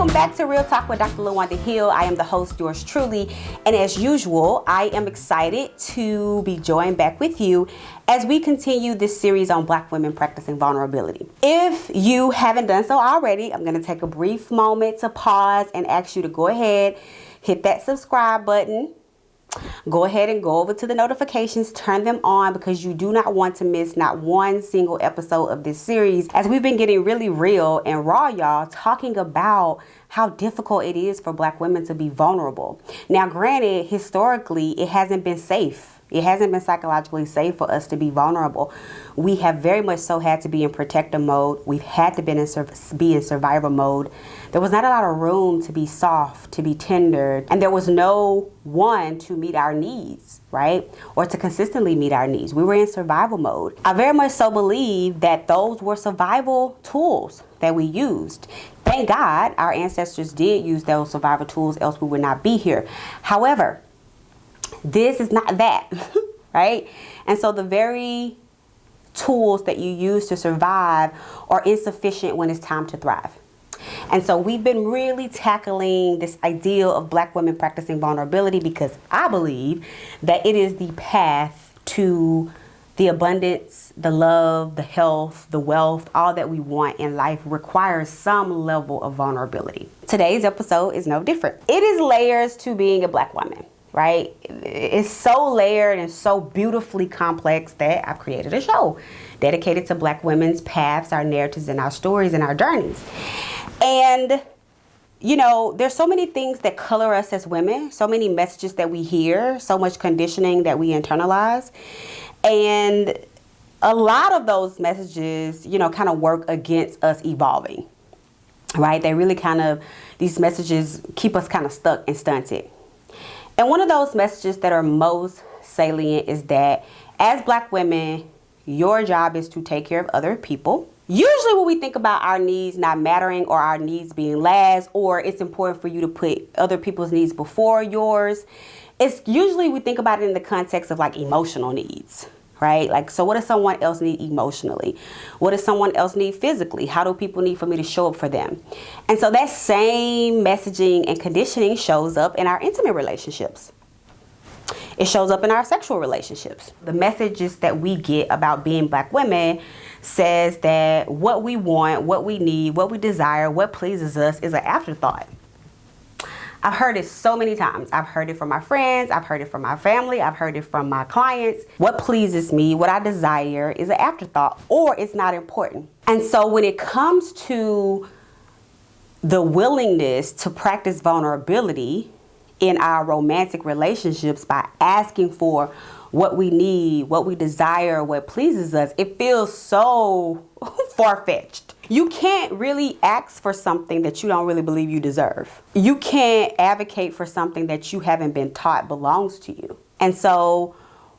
Welcome back to Real Talk with Dr. LaWanda Hill. I am the host, yours truly. And as usual, I am excited to be joined back with you as we continue this series on Black women practicing vulnerability. If you haven't done so already, I'm going to take a brief moment to pause and ask you to go ahead, hit that subscribe button. Go ahead and go over to the notifications, turn them on, because you do not want to miss not one single episode of this series, as we've been getting really real and raw, y'all, talking about how difficult it is for Black women to be vulnerable. Now, granted, historically, it hasn't been safe. It hasn't been psychologically safe for us to be vulnerable. We have very much so had to be in protective mode. We've had to be in survival mode. There was not a lot of room to be soft, to be tender, and there was no one to meet our needs, right? Or to consistently meet our needs. We were in survival mode. I very much so believe that those were survival tools that we used. Thank God our ancestors did use those survival tools, else we would not be here. However, this is not that, right? And so the very tools that you use to survive are insufficient when it's time to thrive. And so we've been really tackling this ideal of Black women practicing vulnerability because I believe that it is the path to the abundance, the love, the health, the wealth, all that we want in life requires some level of vulnerability. Today's episode is no different. It is layers to being a Black woman. Right? It's so layered and so beautifully complex that I've created a show dedicated to Black women's paths, our narratives, and our stories and our journeys. And, you know, there's so many things that color us as women, so many messages that we hear, so much conditioning that we internalize. And a lot of those messages, you know, kind of work against us evolving, right? They really these messages keep us kind of stuck and stunted. And one of those messages that are most salient is that as Black women, your job is to take care of other people. Usually when we think about our needs not mattering or our needs being last, or it's important for you to put other people's needs before yours, it's usually we think about it in the context of like emotional needs, right? Like, so what does someone else need emotionally? What does someone else need physically? How do people need for me to show up for them? And so that same messaging and conditioning shows up in our intimate relationships. It shows up in our sexual relationships. The messages that we get about being Black women says that what we want, what we need, what we desire, what pleases us is an afterthought. I've heard it so many times. I've heard it from my friends. I've heard it from my family. I've heard it from my clients. What pleases me, what I desire is an afterthought, or it's not important. And so when it comes to the willingness to practice vulnerability in our romantic relationships by asking for what we need, what we desire, what pleases us, it feels so far-fetched. You can't really ask for something that you don't really believe you deserve. You can't advocate for something that you haven't been taught belongs to you. And so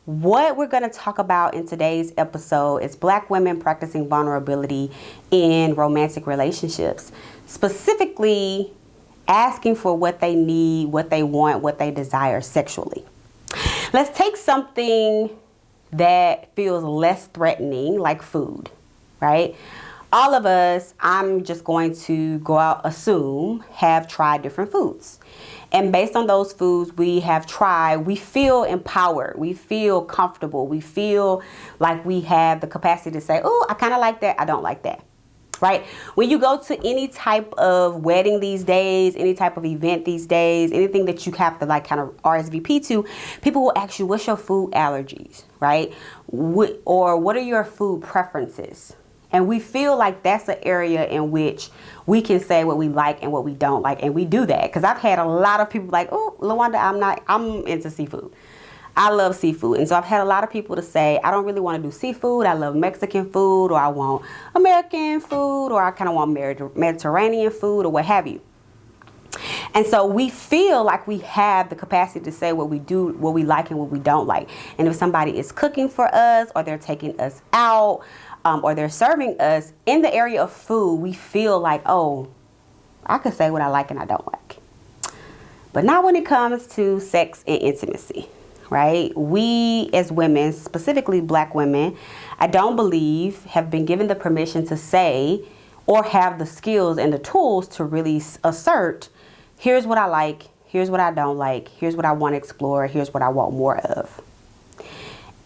what we're going to talk about in today's episode is Black women practicing vulnerability in romantic relationships, specifically asking for what they need, what they want, what they desire sexually. Let's take something that feels less threatening, like food, right? All of us, I'm just going to go out, assume, have tried different foods. And based on those foods we have tried, we feel empowered. We feel comfortable. We feel like we have the capacity to say, oh, I kind of like that. I don't like that. Right? When you go to any type of wedding these days, any type of event these days, anything that you have to like kind of RSVP to, people will ask you, what's your food allergies, right? Or what are your food preferences? And we feel like that's an area in which we can say what we like and what we don't like. And we do that because I've had a lot of people like, oh, LaWanda, I'm into seafood. I love seafood. And so I've had a lot of people to say, I don't really want to do seafood. I love Mexican food, or I want American food, or I kind of want Mediterranean food, or what have you. And so we feel like we have the capacity to say what we do, what we like and what we don't like. And if somebody is cooking for us, or they're taking us out, or they're serving us in the area of food, we feel like, oh, I could say what I like and I don't like. But not when it comes to sex and intimacy. Right? We as women, specifically Black women, I don't believe have been given the permission to say or have the skills and the tools to really assert, here's what I like, here's what I don't like, here's what I want to explore, here's what I want more of.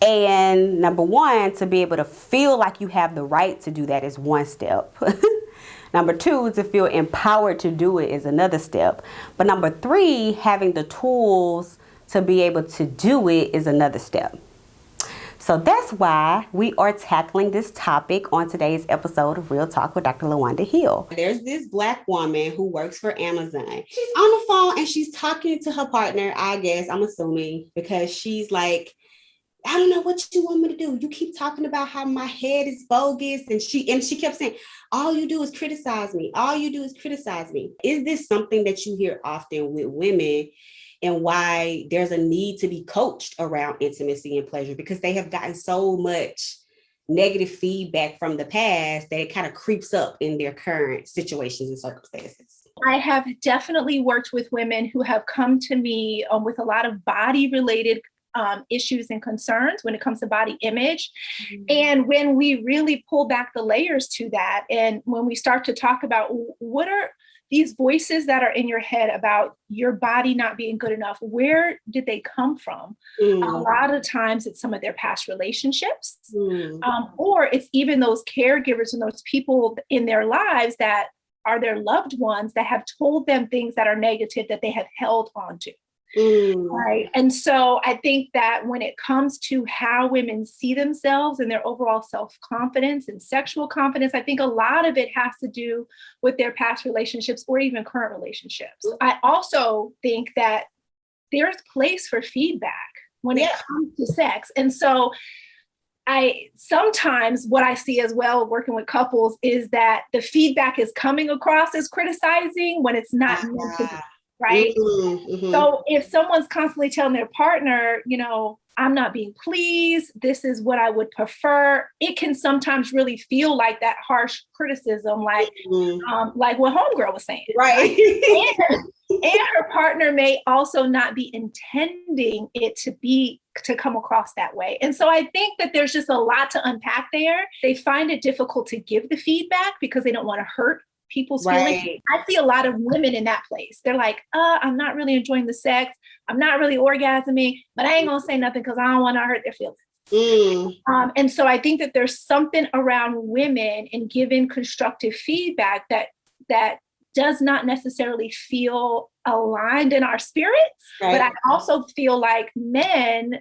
And number one, to be able to feel like you have the right to do that is one step. Number two, to feel empowered to do it is another step. But number three, having the tools to be able to do it is another step. So that's why we are tackling this topic on today's episode of Real Talk with Dr. LaWanda Hill. There's this Black woman who works for Amazon. She's on the phone and she's talking to her partner, I guess, I'm assuming, because she's like, I don't know what you want me to do. You keep talking about how my head is bogus. And she kept saying, all you do is criticize me. All you do is criticize me. Is this something that you hear often with women, and why there's a need to be coached around intimacy and pleasure? Because they have gotten so much negative feedback from the past that it kind of creeps up in their current situations and circumstances. I have definitely worked with women who have come to me with a lot of body related issues and concerns when it comes to body image. Mm-hmm. And when we really pull back the layers to that, and when we start to talk about what are these voices that are in your head about your body not being good enough, where did they come from? Mm. A lot of times it's some of their past relationships, or it's even those caregivers and those people in their lives that are their loved ones that have told them things that are negative that they have held on to. Right. And so I think that when it comes to how women see themselves and their overall self-confidence and sexual confidence, I think a lot of it has to do with their past relationships or even current relationships. I also think that there's place for feedback when it comes to sex. And so sometimes what I see as well working with couples is that the feedback is coming across as criticizing when it's not meant to be. Right. Mm-hmm. So if someone's constantly telling their partner, I'm not being pleased, this is what I would prefer, it can sometimes really feel like that harsh criticism, like what Homegirl was saying. Right. And her partner may also not be intending it to come across that way. And so I think that there's just a lot to unpack there. They find it difficult to give the feedback because they don't want to hurt people's feelings. I see a lot of women in that place. They're like, I'm not really enjoying the sex. I'm not really orgasming, but I ain't gonna say nothing because I don't want to hurt their feelings. And so I think that there's something around women and giving constructive feedback that does not necessarily feel aligned in our spirits. Right. But I also feel like men,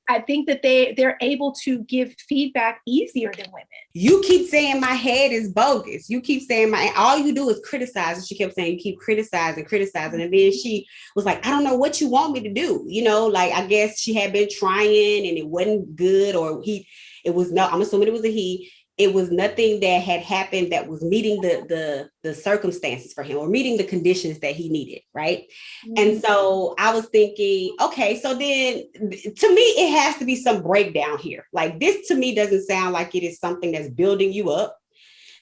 I think that they're able to give feedback easier than women. You keep saying my head is bogus. You keep saying all you do is criticize. And she kept saying, you keep criticizing. And then she was like, I don't know what you want me to do. I guess she had been trying and it wasn't good, or I'm assuming it was a he. It was nothing that had happened that was meeting the circumstances for him or meeting the conditions that he needed, right? Mm-hmm. And so I was thinking, okay, so then to me, it has to be some breakdown here. Like, this to me doesn't sound like it is something that's building you up,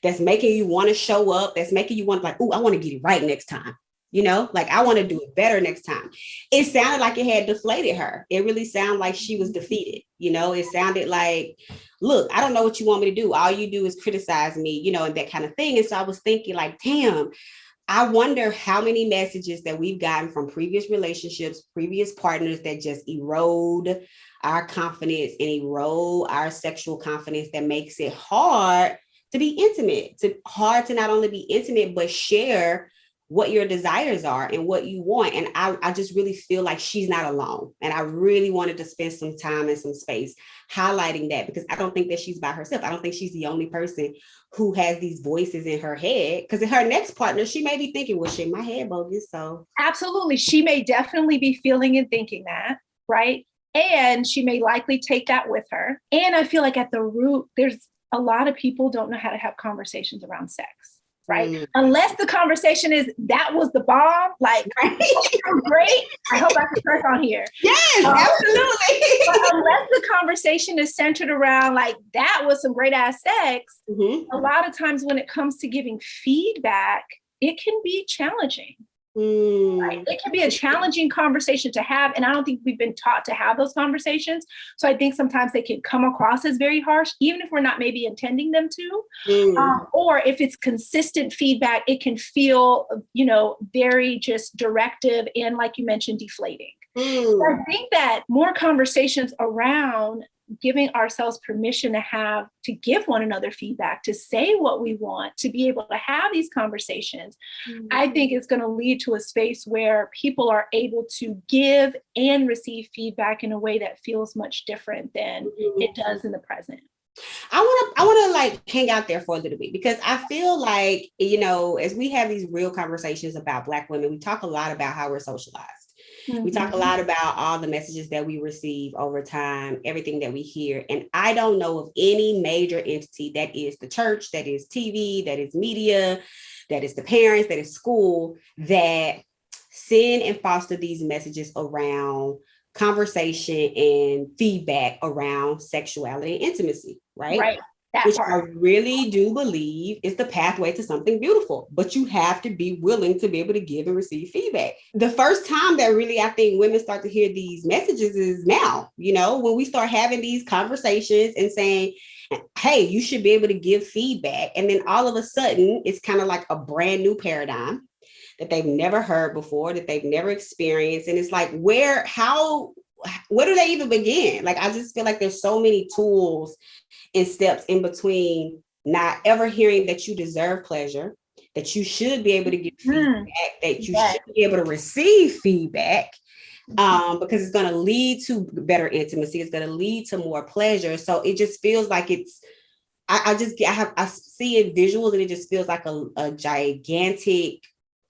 that's making you want to show up, that's making you want I want to get it right next time. I want to do it better next time. It sounded like it had deflated her. It really sounded like she was defeated. It sounded like, look, I don't know what you want me to do. All you do is criticize me, and that kind of thing. And so I was thinking like, damn, I wonder how many messages that we've gotten from previous relationships, previous partners that just erode our confidence and erode our sexual confidence, that makes it hard to be intimate, hard to not only be intimate, but share what your desires are and what you want. And I just really feel like she's not alone. And I really wanted to spend some time and some space highlighting that, because I don't think that she's by herself. I don't think she's the only person who has these voices in her head, because in her next partner, she may be thinking, well, shit, my head bogus. So absolutely. She may definitely be feeling and thinking that, right? And she may likely take that with her. And I feel like at the root, there's a lot of people don't know how to have conversations around sex. Right. Unless the conversation is, that was the bomb, like, great. I hope I can curse on here. Yes, absolutely. But unless the conversation is centered around like, that was some great ass sex, a lot of times when it comes to giving feedback, it can be challenging. Right? It can be a challenging conversation to have. And I don't think we've been taught to have those conversations. So I think sometimes they can come across as very harsh, even if we're not maybe intending them to. Or if it's consistent feedback, it can feel, very just directive and, like you mentioned, deflating. So I think that more conversations around giving ourselves permission to give one another feedback, to say what we want, to be able to have these conversations, I think it's going to lead to a space where people are able to give and receive feedback in a way that feels much different than it does in the present. I want to like hang out there for a little bit, because I feel like, as we have these real conversations about Black women, we talk a lot about how we're socialized. We talk a lot about all the messages that we receive over time, everything that we hear. And I don't know of any major entity, that is the church, that is TV, that is media, that is the parents, that is school, that send and foster these messages around conversation and feedback around sexuality and intimacy, right? Right. Which I really do believe is the pathway to something beautiful, but you have to be willing to be able to give and receive feedback. The first time that really I think women start to hear these messages is now, when we start having these conversations and saying, hey, you should be able to give feedback. And then all of a sudden, it's kind of like a brand new paradigm that they've never heard before, that they've never experienced. And it's like, where do they even begin? Like, I just feel like there's so many tools and steps in between not ever hearing that you deserve pleasure, that you should be able to give feedback, that you should be able to receive feedback, because it's going to lead to better intimacy. It's going to lead to more pleasure. So it just feels like I see it visuals, and it just feels like a gigantic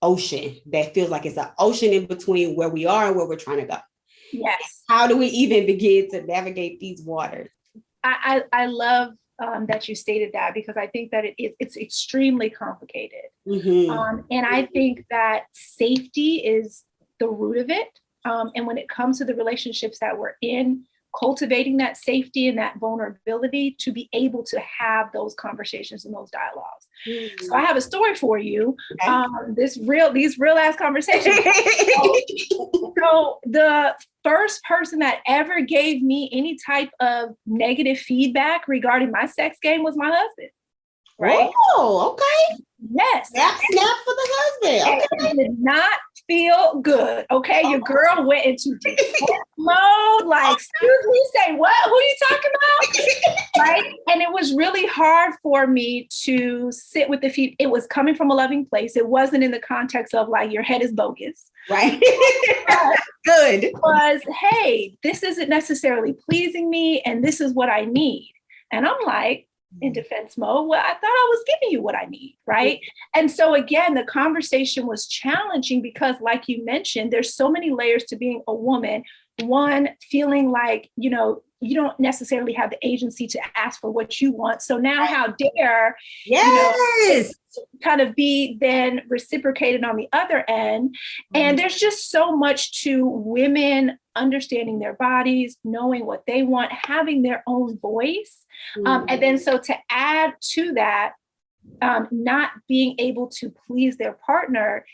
ocean that feels like it's an ocean in between where we are and where we're trying to go. Yes. How do we even begin to navigate these waters? I love that you stated that, because I think that it's extremely complicated. And I think that safety is the root of it. And when it comes to the relationships that we're in, cultivating that safety and that vulnerability to be able to have those conversations and those dialogues. So I have a story for you. These real ass conversations. So the first person that ever gave me any type of negative feedback regarding my sex game was my husband. Right? Oh, okay. Yes. Snap for the husband. Okay. It did not feel good. Okay. Your girl went into defense mode. Like, excuse me, say what? Who are you talking about? Right. And it was really hard for me to sit with the feet. It was coming from a loving place. It wasn't in the context of like, your head is bogus. Right. Good. It was, hey, this isn't necessarily pleasing me, and this is what I need. And I'm like, in defense mode, well, I thought I was giving you what I need, right? And so again, the conversation was challenging because, like you mentioned, there's so many layers to being a woman. One, feeling like, you don't necessarily have the agency to ask for what you want. So now how dare, kind of be then reciprocated on the other end. And there's just so much to women understanding their bodies, knowing what they want, having their own voice. And then so to add to that, not being able to please their partner,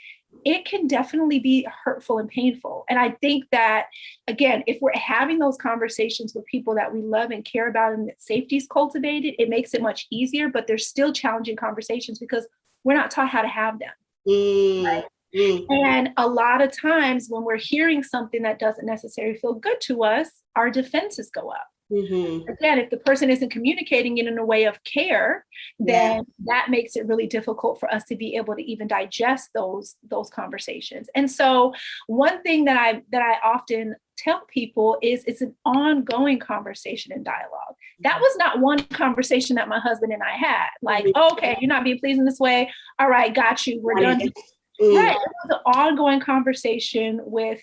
it can definitely be hurtful and painful. And I think that, again, if we're having those conversations with people that we love and care about and that safety is cultivated, it makes it much easier, but there's still challenging conversations because we're not taught how to have them. Right? And a lot of times when we're hearing something that doesn't necessarily feel good to us, our defenses go up. Again, if the person isn't communicating it in a way of care, then that makes it really difficult for us to be able to even digest those conversations. And so one thing that I often tell people is it's an ongoing conversation and dialogue. That was not one conversation that my husband and I had. Like, okay, you're not being pleased in this way. All right, got you. We're done. Right. It was an ongoing conversation with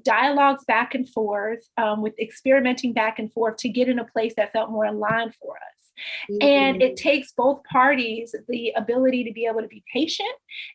dialogues back and forth, with experimenting back and forth to get in a place that felt more aligned for us. And it takes both parties the ability to be able to be patient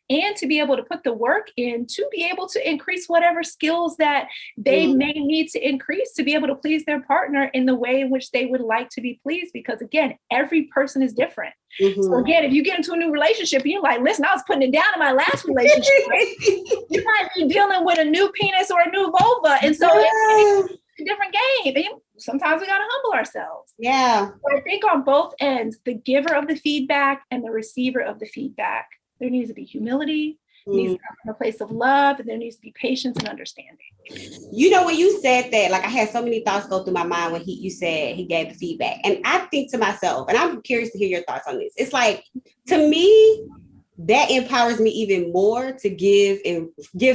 and to be able to put the work in to be able to increase whatever skills that they may need to increase to be able to please their partner in the way in which they would like to be pleased. Because again, every person is different. So again, if you get into a new relationship and you're like, listen, I was putting it down in my last relationship, relationship. You might be dealing with a new penis or a new vulva. And so it's a different game. And sometimes we got to humble ourselves. Yeah. So I think on both ends, the giver of the feedback and the receiver of the feedback, there needs to be humility, needs to come from a place of love, and there needs to be patience and understanding. You know, when you said that, like I had so many thoughts go through my mind when you said he gave the feedback. And I think to myself, and I'm curious to hear your thoughts on this. It's like, to me, that empowers me even more to give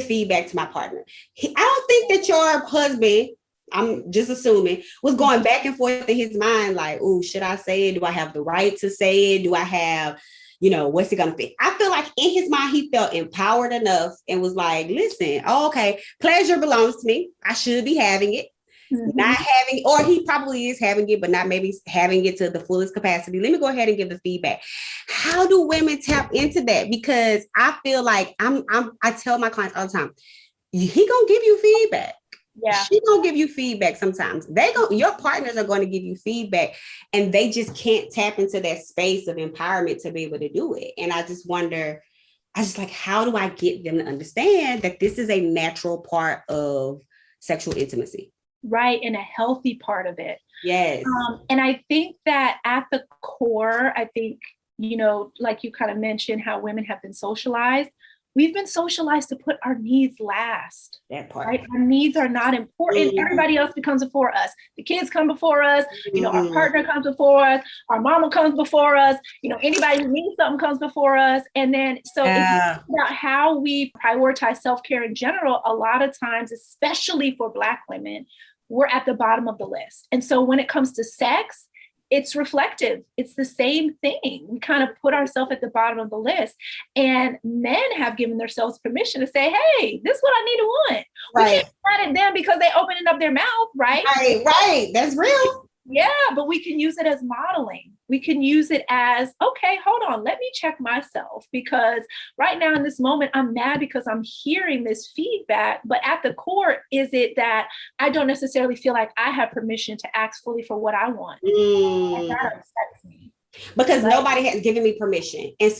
feedback to my partner. I don't think that your husband, I'm just assuming, was going back and forth in his mind, like, oh, should I say it? Do I have the right to say it? Do I have, what's it gonna be? I feel like in his mind, he felt empowered enough and was like, listen, okay, pleasure belongs to me. I should be having it. Not having, or he probably is having it, but not maybe having it to the fullest capacity. Let me go ahead and give the feedback. How do women tap into that? Because I feel like I tell my clients all the time, he gonna give you feedback. Yeah. She gonna give you feedback sometimes. Your partners are going to give you feedback, and they just can't tap into that space of empowerment to be able to do it. And I just wonder, how do I get them to understand that this is a natural part of sexual intimacy? Right. And a healthy part of it. Yes. And I think that at the core, like you kind of mentioned how women have been socialized. We've been socialized to put our needs last. That part. Right? Our needs are not important. Everybody else becomes before us. The kids come before us. Our partner comes before us. Our mama comes before us. Anybody who needs something comes before us. And then, so if you think about how we prioritize self-care in general, a lot of times, especially for Black women, we're at the bottom of the list. And so when it comes to sex, it's reflective. It's the same thing. We kind of put ourselves at the bottom of the list, and men have given themselves permission to say, hey, this is what I need to want. Right. We can't mad at them because they opening up their mouth, right? Right. That's real. Yeah, but we can use it as modeling. We can use it as, okay, hold on, let me check myself, because right now in this moment, I'm mad because I'm hearing this feedback, but at the core, is it that I don't necessarily feel like I have permission to ask fully for what I want? And that upsets me. Because nobody has given me permission. And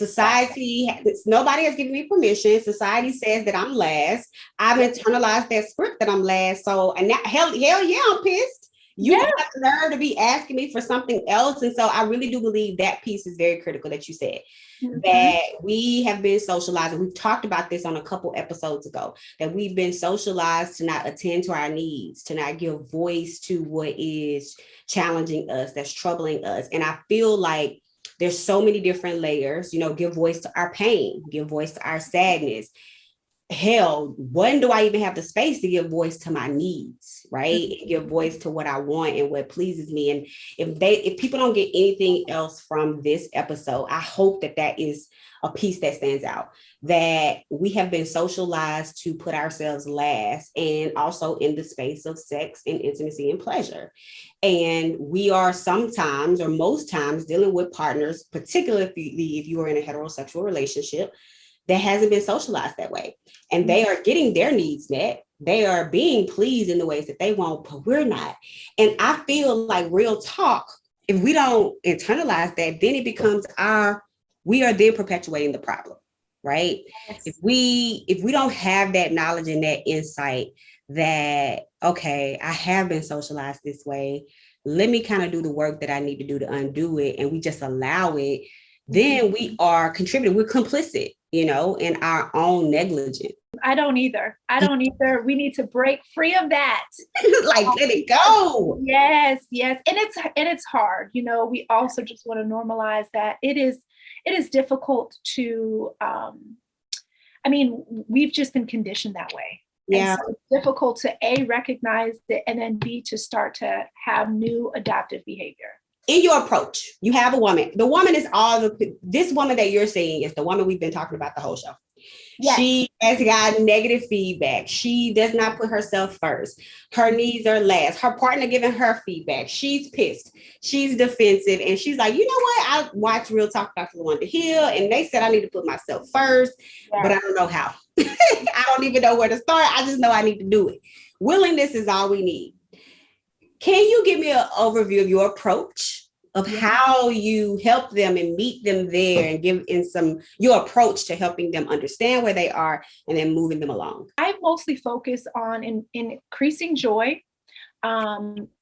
nobody has given me permission. Society says that I'm last. I've internalized that script that I'm last. So, and now, hell yeah, I'm pissed. You have to learn to be asking me for something else. And so I really do believe that piece is very critical that you said, that we have been socialized. And we've talked about this on a couple episodes ago, that we've been socialized to not attend to our needs, to not give voice to what is challenging us, that's troubling us. And I feel like there's so many different layers, give voice to our pain, give voice to our sadness. Hell, when do I even have the space to give voice to my needs, right? Give voice to what I want and what pleases me. And if people don't get anything else from this episode, I hope that is a piece that stands out, that we have been socialized to put ourselves last, and also in the space of sex and intimacy and pleasure. And we are sometimes, or most times, dealing with partners, particularly if you are in a heterosexual relationship, that hasn't been socialized that way. And they are getting their needs met. They are being pleased in the ways that they want, but we're not. And I feel like, real talk, if we don't internalize that, then it becomes we are then perpetuating the problem, right? Yes. If we don't have that knowledge and that insight that, okay, I have been socialized this way, let me kind of do the work that I need to do to undo it, and we just allow it, then we are contributing. We're complicit, in our own negligence. I don't either. We need to break free of that. Like, let it go. Yes. And it's hard. We also just want to normalize that it is difficult to, we've just been conditioned that way. Yeah. And so it's difficult to A, recognize it, and then B, to start to have new adaptive behavior. In your approach, you have a woman. The woman is this woman that you're seeing is the woman we've been talking about the whole show. Yes. She has got negative feedback. She does not put herself first. Her needs are last. Her partner giving her feedback. She's pissed. She's defensive. And she's like, you know what? I watched Real Talk Dr. LaWanda Hill, and they said I need to put myself first, but I don't know how. I don't even know where to start. I just know I need to do it. Willingness is all we need. Can you give me an overview of your approach of how you help them and meet them there and give in your approach to helping them understand where they are and then moving them along. I mostly focus on in increasing joy,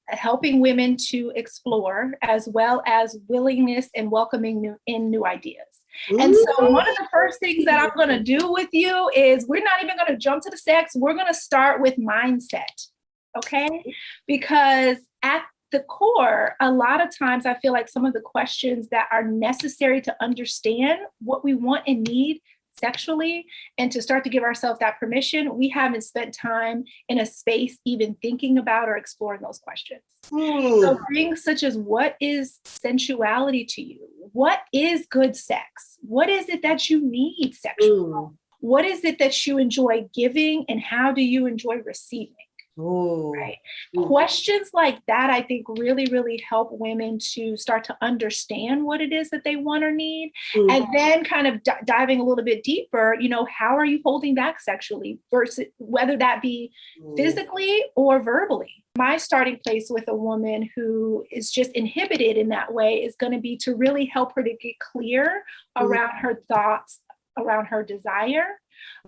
helping women to explore, as well as willingness and welcoming new ideas. And so one of the first things that I'm going to do with you is we're not even going to jump to the sex. We're going to start with mindset. Okay. Because at the core, a lot of times I feel like some of the questions that are necessary to understand what we want and need sexually and to start to give ourselves that permission, we haven't spent time in a space even thinking about or exploring those questions. So things such as, what is sensuality to you? What is good sex? What is it that you need sexually? What is it that you enjoy giving, and how do you enjoy receiving? Right. Questions like that, I think, really, really help women to start to understand what it is that they want or need. And then kind of diving a little bit deeper, how are you holding back sexually, versus whether that be physically or verbally. My starting place with a woman who is just inhibited in that way is going to be to really help her to get clear around her thoughts, around her desire,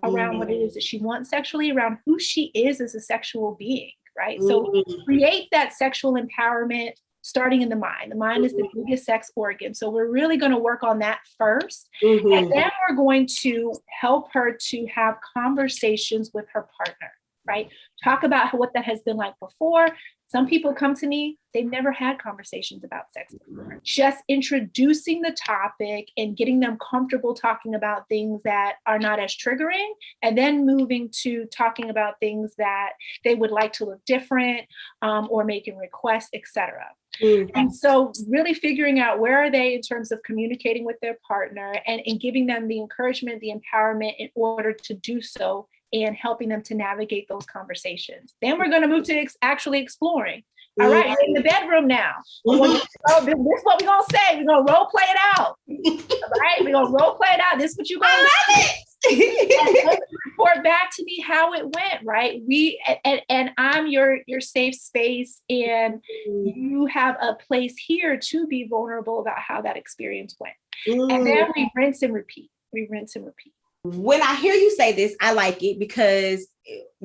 around what it is that she wants sexually, around who she is as a sexual being, right? So create that sexual empowerment starting in the mind. The mind is the biggest sex organ. So we're really going to work on that first. And then we're going to help her to have conversations with her partner, right? Talk about what that has been like before. Some people come to me, they've never had conversations about sex before. Just introducing the topic and getting them comfortable talking about things that are not as triggering, and then moving to talking about things that they would like to look different, or making requests, etc. And so really figuring out where are they in terms of communicating with their partner, and giving them the encouragement, the empowerment in order to do so, and helping them to navigate those conversations. Then we're going to move to actually exploring. All right, you're in the bedroom now. This is what we're going to say. We're going to role play it out. All right, we're going to role play it out. This is what you're going to love it. Report back to me how it went, right? And I'm your safe space, and you have a place here to be vulnerable about how that experience went. And then we rinse and repeat. When I hear you say this, I like it, because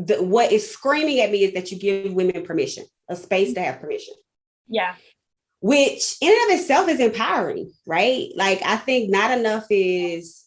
what is screaming at me is that you give women permission, a space to have permission. Yeah. Which in and of itself is empowering, right? Like, I think not enough is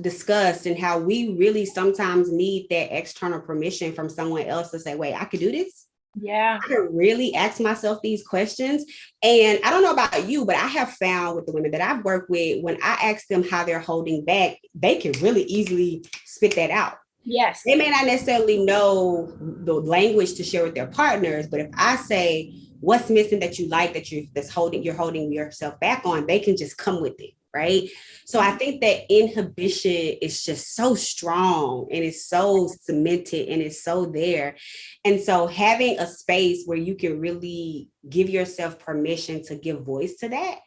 discussed, and how we really sometimes need that external permission from someone else to say, wait, I could do this. Yeah. I can really ask myself these questions. And I don't know about you, but I have found with the women that I've worked with, when I ask them how they're holding back, they can really easily spit that out. Yes. They may not necessarily know the language to share with their partners, but if I say, what's missing that you like, that you're holding yourself back on, they can just come with it. Right. So I think that inhibition is just so strong, and it's so cemented, and it's so there. And so having a space where you can really give yourself permission to give voice to that,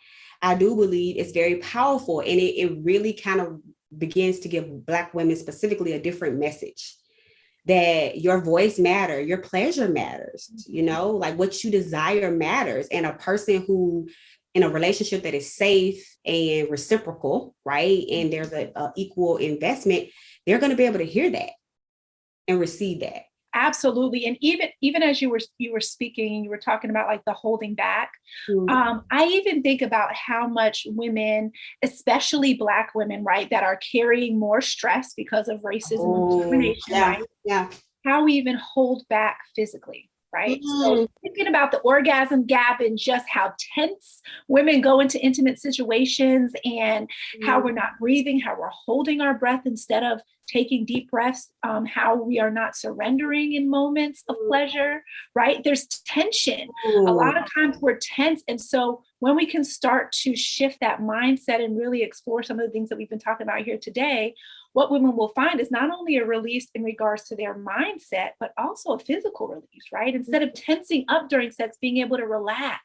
I do believe it's very powerful. And it really kind of begins to give Black women specifically a different message, that your voice matters, your pleasure matters, like what you desire matters. And a person who, in a relationship that is safe and reciprocal, right, and there's a equal investment, they're going to be able to hear that and receive that. Absolutely. And even as you were speaking, you were talking about like the holding back. I even think about how much women, especially Black women, right, that are carrying more stress because of racism and discrimination, right? Yeah. How we even hold back physically. Right. So thinking about the orgasm gap and just how tense women go into intimate situations, and how we're not breathing, how we're holding our breath instead of taking deep breaths, how we are not surrendering in moments of pleasure, right? There's tension. A lot of times we're tense. And so when we can start to shift that mindset and really explore some of the things that we've been talking about here today, what women will find is not only a release in regards to their mindset, but also a physical release, right? Instead of tensing up during sex, being able to relax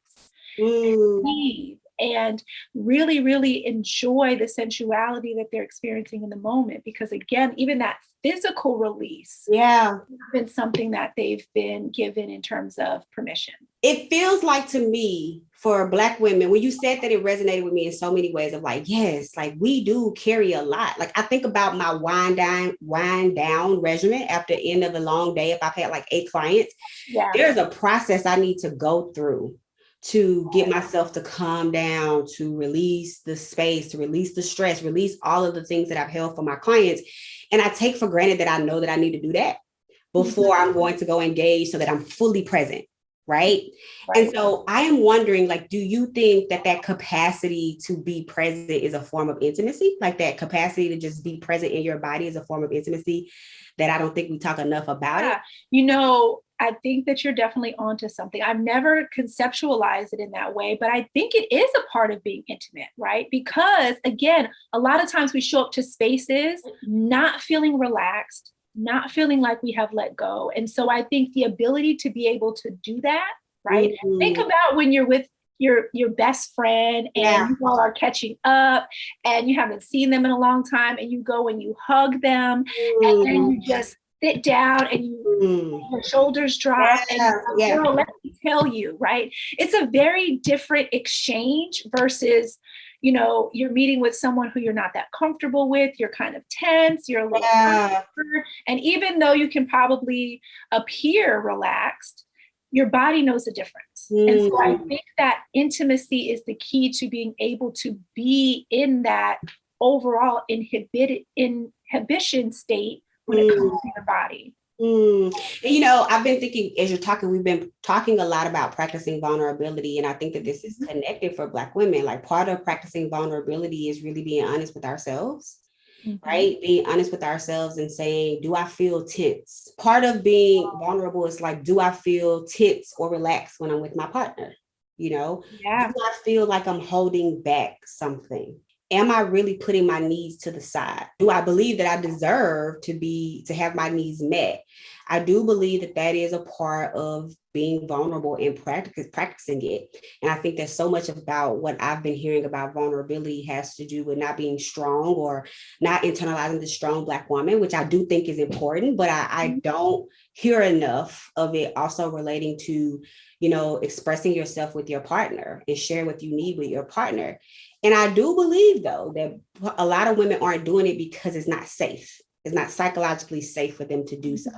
and breathe and really, really enjoy the sensuality that they're experiencing in the moment. Because again, even that physical release has been something that they've been given in terms of permission. It feels like to me, for Black women, when you said that, it resonated with me in so many ways of like, yes, like we do carry a lot. Like I think about my wind down regimen after the end of a long day. If I've had like 8 clients, there's a process I need to go through to get myself to calm down, to release the space, to release the stress, release all of the things that I've held for my clients. And I take for granted that I know that I need to do that before I'm going to go engage so that I'm fully present. Right. And so I am wondering, like, do you think that that capacity to be present is a form of intimacy? Like that capacity to just be present in your body is a form of intimacy that I don't think we talk enough about it? You know, I think that you're definitely onto something. I've never conceptualized it in that way, but I think it is a part of being intimate, right? Because again, a lot of times we show up to spaces not feeling relaxed, not feeling like we have let go. And so I think the ability to be able to do that, right? Mm-hmm. Think about when you're with your best friend and you all are catching up and you haven't seen them in a long time, and you go and you hug them and then you just sit down and your shoulders drop and girl, let me tell you, right? It's a very different exchange versus, you know, you're meeting with someone who you're not that comfortable with. You're kind of tense. You're a little and even though you can probably appear relaxed, your body knows the difference. And so I think that intimacy is the key to being able to be in that overall inhibition state when it comes to your body. And, you know, I've been thinking as you're talking, we've been talking a lot about practicing vulnerability. And I think that this is connected for Black women. Like part of practicing vulnerability is really being honest with ourselves, right? Being honest with ourselves and saying, do I feel tense? Part of being vulnerable is like, do I feel tense or relaxed when I'm with my partner? You know, do I feel like I'm holding back something? Am I really putting my needs to the side? Do I believe that I deserve to have my needs met? I do believe that that is a part of being vulnerable and practicing it. And I think that so much about what I've been hearing about vulnerability has to do with not being strong or not internalizing the strong Black woman, which I do think is important, but I don't hear enough of it also relating to, you know, expressing yourself with your partner and share what you need with your partner. And I do believe, though, that a lot of women aren't doing it because it's not safe. It's not psychologically safe for them to do so.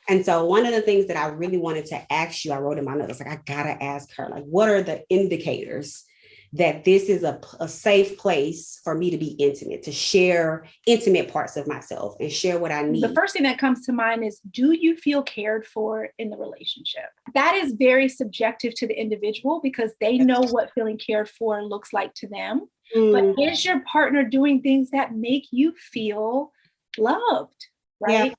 And so one of the things that I really wanted to ask you, I wrote in my notes, like, I gotta ask her, like, what are the indicators that this is a safe place for me to be intimate, to share intimate parts of myself and share what I need? The first thing that comes to mind is, do you feel cared for in the relationship? That is very subjective to the individual because they know what feeling cared for looks like to them. But is your partner doing things that make you feel loved, right?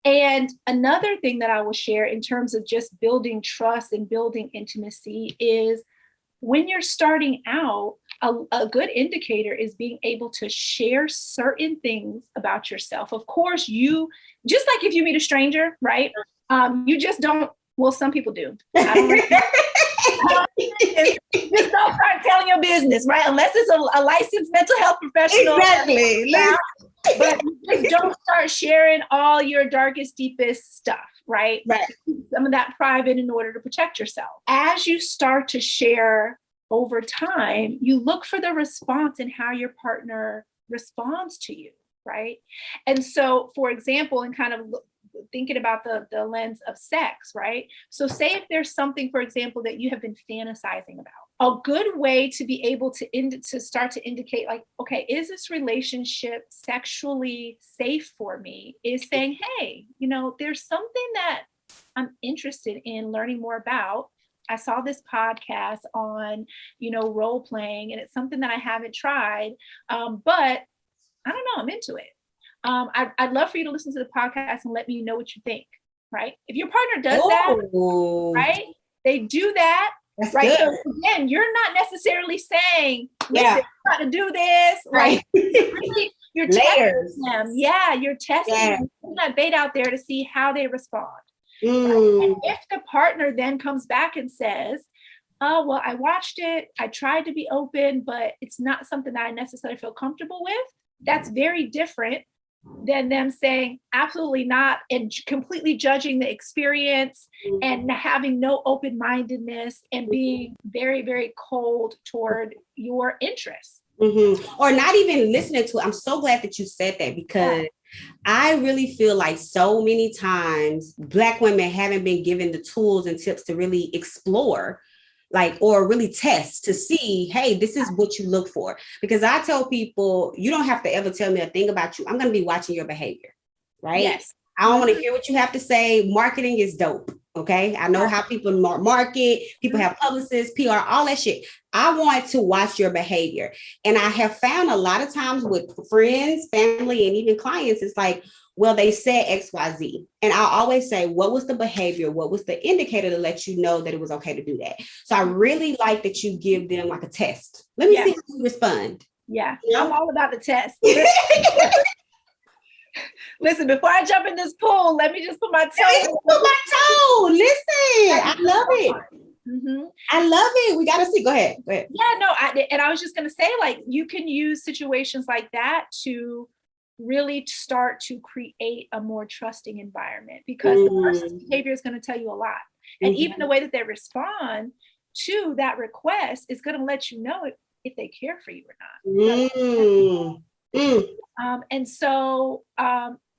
And another thing that I will share in terms of just building trust and building intimacy is when you're starting out, a good indicator is being able to share certain things about yourself. Of course, you, just like if you meet a stranger, right? You just don't, well, some people do. Just don't start telling your business, right? Unless it's a licensed mental health professional. Exactly. But just don't start sharing all your darkest, deepest stuff, right? Some of that private in order to protect yourself. As you start to share over time, you look for the response and how your partner responds to you, right? And so, for example, and kind of thinking about the lens of sex, right? So say if there's something, for example, that you have been fantasizing about, a good way to be able to start to indicate like, okay, is this relationship sexually safe for me? Is saying, hey, you know, there's something that I'm interested in learning more about. I saw this podcast on, you know, role playing, and it's something that I haven't tried, but I don't know, I'm into it. I'd love for you to listen to the podcast and let me know what you think, right? If your partner does that, right? They do that, that's right? Good. So again, you're not necessarily saying, listen, you got to do this, right? You're testing them. Yeah, you're testing them, putting that bait out there to see how they respond. Right? And if the partner then comes back and says, oh, well, I watched it, I tried to be open, but it's not something that I necessarily feel comfortable with, that's very different than them saying absolutely not and completely judging the experience and having no open-mindedness and being very, very cold toward your interests. Or not even listening to it. I'm so glad that you said that, because I really feel like so many times Black women haven't been given the tools and tips to really explore, like, or really test to see, hey, this is what you look for. Because I tell people, you don't have to ever tell me a thing about you. I'm going to be watching your behavior, right? Yes. I don't want to hear what you have to say. Marketing is dope. Okay. I know how people market, people have publicists, PR, all that shit. I want to watch your behavior. And I have found a lot of times with friends, family, and even clients, it's like, well, they said XYZ. And I'll always say, what was the behavior? What was the indicator to let you know that it was okay to do that? So I really like that you give them like a test. Let me see how you respond. Yeah, you know? I'm all about the test. Listen, before I jump in this pool, let me just put my toe. Listen, I love it. I love it. We got to see. Go ahead. Yeah, no, I was just going to say, like, you can use situations like that to really start to create a more trusting environment, because the person's behavior is going to tell you a lot. And even the way that they respond to that request is going to let you know if they care for you or not. And so,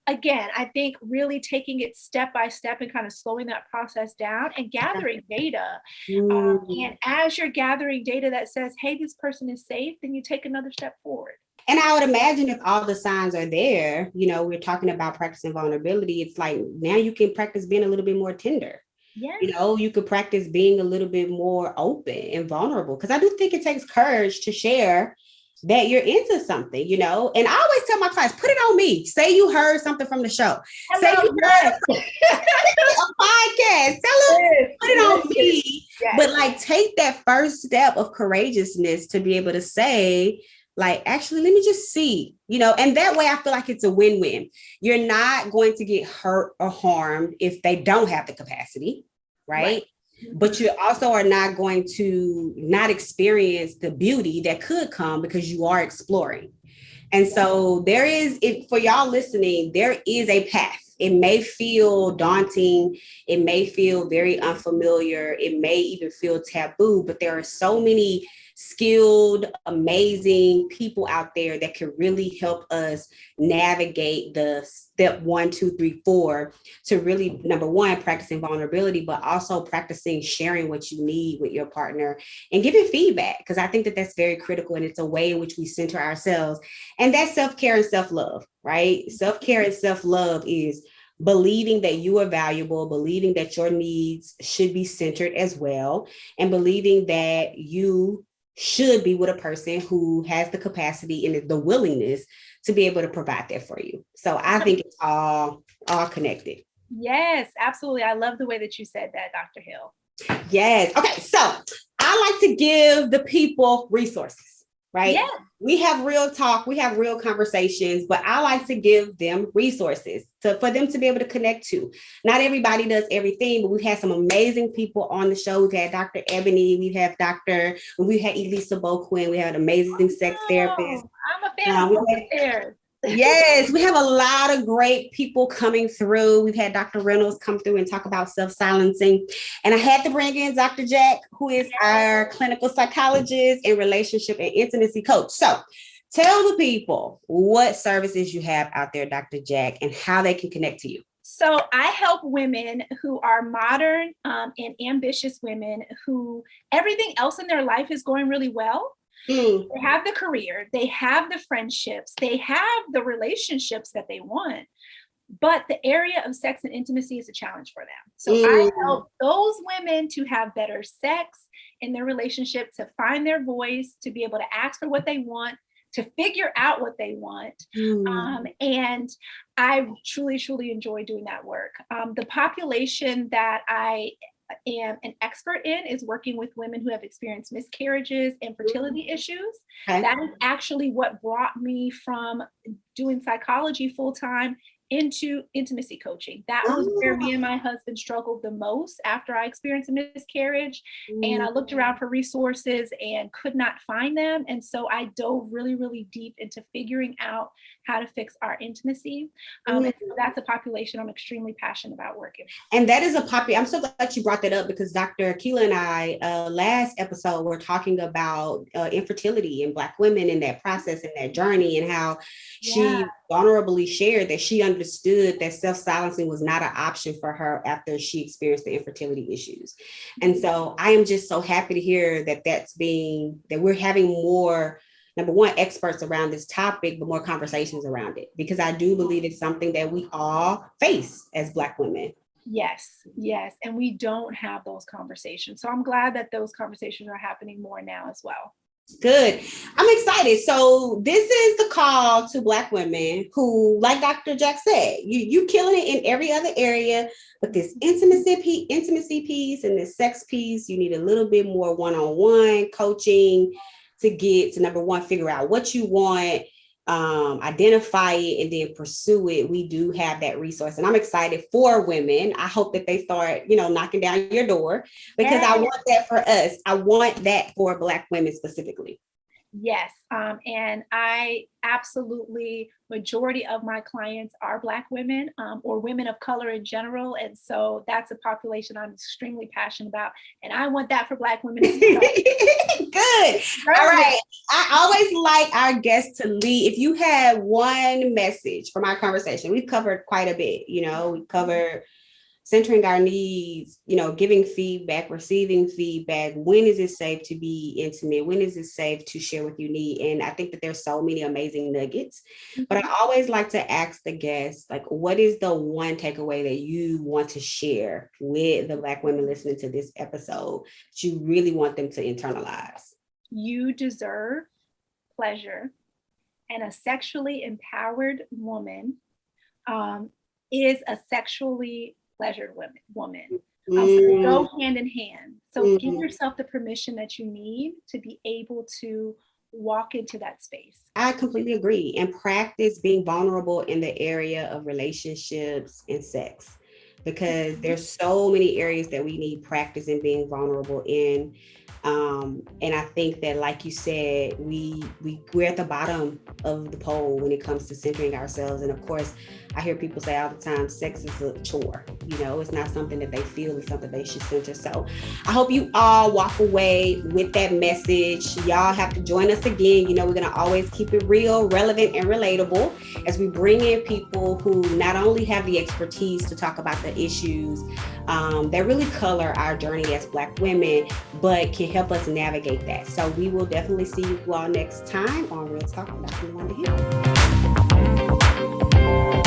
again, I think really taking it step by step and kind of slowing that process down and gathering data. And as you're gathering data that says, hey, this person is safe, then you take another step forward. And I would imagine if all the signs are there, you know, we're talking about practicing vulnerability. It's like, now you can practice being a little bit more tender. Yeah. You know, you could practice being a little bit more open and vulnerable. Because I do think it takes courage to share that you're into something, you know. And I always tell my clients, put it on me. Say you heard something from the show. Say you heard a podcast. Tell them, put it on me. Yes. But like, take that first step of courageousness to be able to say, like, actually, let me just see, you know, and that way I feel like it's a win-win. You're not going to get hurt or harmed if they don't have the capacity, right? But you also are not going to not experience the beauty that could come because you are exploring. And so there is, for y'all listening, there is a path. It may feel daunting. It may feel very unfamiliar. It may even feel taboo, but there are so many skilled, amazing people out there that can really help us navigate the step 1, 2, 3, 4 to really, number one, practicing vulnerability, but also practicing sharing what you need with your partner and giving feedback, because I think that that's very critical, and it's a way in which we center ourselves. And that's self-care and self-love, right? Self-care and self-love is believing that you are valuable, believing that your needs should be centered as well, and believing that you should be with a person who has the capacity and the willingness to be able to provide that for you. So I think it's all connected. Yes, absolutely. I love the way that you said that, Dr. Hill. Yes. Okay. So I like to give the people resources, right? Yeah. We have real talk, we have real conversations, but I like to give them resources for them to be able to connect to. Not everybody does everything, but we've had some amazing people on the show. We've had Dr. Ebony, we had Elisa Boquin, we had an amazing sex therapist. I'm a fan of theirs. Yes, we have a lot of great people coming through. We've had Dr. Reynolds come through and talk about self-silencing. And I had to bring in Dr. Jack, who is our clinical psychologist and relationship and intimacy coach. So tell the people what services you have out there, Dr. Jack, and how they can connect to you. So I help women who are modern and ambitious women who everything else in their life is going really well. They have the career, they have the friendships, they have the relationships that they want, but the area of sex and intimacy is a challenge for them. So I help those women to have better sex in their relationship, to find their voice, to be able to ask for what they want, to figure out what they want. And I truly, truly enjoy doing that work. The population that I am an expert in is working with women who have experienced miscarriages and fertility issues. That is actually what brought me from doing psychology full time into intimacy coaching. That was where me and my husband struggled the most after I experienced a miscarriage. And I looked around for resources and could not find them. And so I dove really, really deep into figuring out how to fix our intimacy. And so that's a population I'm extremely passionate about working. And that is I'm so glad you brought that up, because Dr. Keela and I, last episode, were talking about infertility in Black women in that process and that journey, and how she vulnerably shared that she understood that self-silencing was not an option for her after she experienced the infertility issues. And so I am just so happy to hear that that we're having more, number one, experts around this topic, but more conversations around it, because I do believe it's something that we all face as Black women. Yes. And we don't have those conversations. So I'm glad that those conversations are happening more now as well. Good. I'm excited. So this is the call to Black women who, like Dr. Jack said, you killing it in every other area, but this intimacy piece and this sex piece, you need a little bit more one-on-one coaching to get to, number one, figure out what you want, identify it, and then pursue it. We do have that resource, and I'm excited for women. I hope that they start, knocking down your door, because I want that for us. I want that for Black women specifically. Yes. And I absolutely, majority of my clients are Black women, or women of color in general. And so that's a population I'm extremely passionate about. And I want that for Black women as well. Good. All right. I always like our guests to lead. If you had one message from our conversation, we've covered quite a bit, we covered centering our needs, giving feedback, receiving feedback. When is it safe to be intimate? When is it safe to share what you need? And I think that there's so many amazing nuggets, but I always like to ask the guests, what is the one takeaway that you want to share with the Black women listening to this episode that you really want them to internalize? You deserve pleasure, and a sexually empowered woman is a sexually pleasured woman. So they go hand in hand. So give yourself the permission that you need to be able to walk into that space. I completely agree. And practice being vulnerable in the area of relationships and sex, because there's so many areas that we need practice in being vulnerable in. And I think that, like you said, we're at the bottom of the pole when it comes to centering ourselves. And of course, I hear people say all the time, sex is a chore. It's not something that they feel, it's something they should center. So I hope you all walk away with that message. Y'all have to join us again. We're going to always keep it real, relevant, and relatable as we bring in people who not only have the expertise to talk about the issues that really color our journey as Black women, but can help us navigate that. So we will definitely see you all next time on Real Talk with Dr. Lawanda Hill.